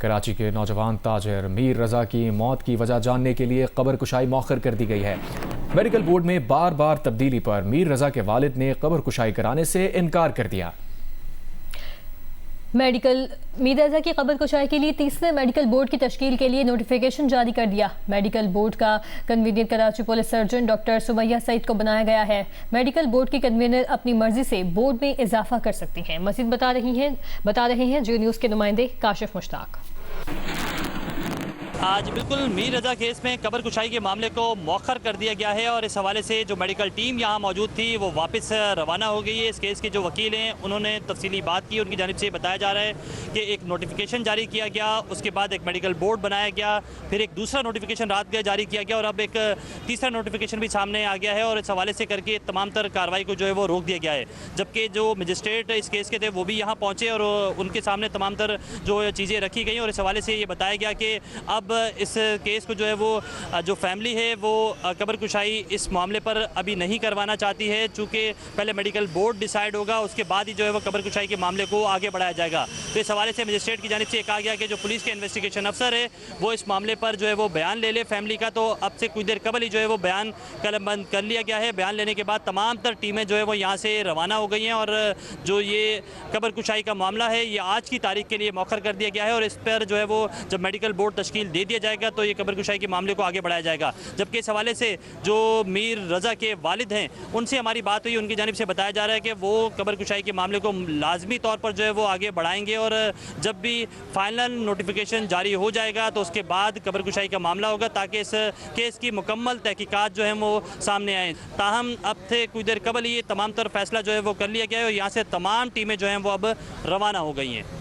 कराची के नौजवान ताजिर मीर रजा की मौत की वजह जानने के लिए कब्र कुशाई मौखर कर दी गई है। मेडिकल बोर्ड में बार बार तब्दीली पर मीर रजा के वालिद ने कब्र कुशाई कराने से इनकार कर दिया। मीर रजा की कब्र कुशाई के लिए तीसरे मेडिकल बोर्ड की तश्कील के लिए नोटिफिकेशन जारी कर दिया। मेडिकल बोर्ड का convener Karachi police surgeon doctor Sumaiya Saeed को बनाया गया है। मेडिकल बोर्ड की कन्वीनर अपनी मर्जी से बोर्ड में इजाफा कर सकती हैं। मजीद बता रहे हैं जियो न्यूज़ के नुमाइंदे काशिफ मुश्ताक। आज बिल्कुल मीर रजा केस में कब्र कुशाई के मामले को मौखर कर दिया गया है और इस हवाले से जो मेडिकल टीम यहाँ मौजूद थी वो वापस रवाना हो गई है। इस केस के जो वकील हैं उन्होंने तफसीली बात की। उनकी जानिब से बताया जा रहा है कि एक नोटिफिकेशन जारी किया गया, उसके बाद एक मेडिकल बोर्ड बनाया गया, फिर एक दूसरा नोटिफिकेशन रात गए जारी किया गया और अब एक तीसरा नोटिफिकेशन भी सामने आ गया है और इस हवाले से करके तमाम तर कार्रवाई को जो है वो रोक दिया गया है। जबकि जो मजिस्ट्रेट इस केस के थे वो भी यहाँ पहुँचे और उनके सामने तमाम तर जो चीज़ें रखी गई और इस हवाले से ये बताया गया कि अब इस केस को जो है वो जो फैमिली है वो कब्र कुशाई इस मामले पर अभी नहीं करवाना चाहती है, चूँकि पहले मेडिकल बोर्ड डिसाइड होगा उसके बाद ही जो है वो कब्र कुशाई के मामले को आगे बढ़ाया जाएगा। तो इस हवाले से मजिस्ट्रेट की जानिब से कहा गया कि जो पुलिस के इन्वेस्टिगेशन अफसर है वो इस मामले पर जो है वो बयान ले ले फैमिली का। तो अब से कुछ देर कबल ही जो है वो बयान कलमबंद कर लिया गया है। बयान लेने के बाद तमाम तर टीमें जो है वो यहाँ से रवाना हो गई हैं और जो ये कब्र कुशाई का मामला है ये आज की तारीख के लिए मौखर कर दिया गया है और इस पर जो है वो जब मेडिकल बोर्ड तश्कील दे दिया जाएगा तो ये कब्र कुशाई के मामले को आगे बढ़ाया जाएगा। जबकि इस हवाले से जो मीर रजा के वालिद हैं उनसे हमारी बात हुई, उनकी जानिब से बताया जा रहा है कि वो कब्र कुशाई के मामले को लाजमी तौर पर जो है वो आगे बढ़ाएंगे और जब भी फाइनल नोटिफिकेशन जारी हो जाएगा तो उसके बाद कब्र कुशाई का मामला होगा ताकि इस केस की मुकम्मल तहकीकात जो है वो सामने आएँ। ताहम अब थे कुछ देर कबल ये तमाम तर फैसला जो है वो कर लिया गया है और यहाँ से तमाम टीमें जो हैं वो अब रवाना हो गई हैं।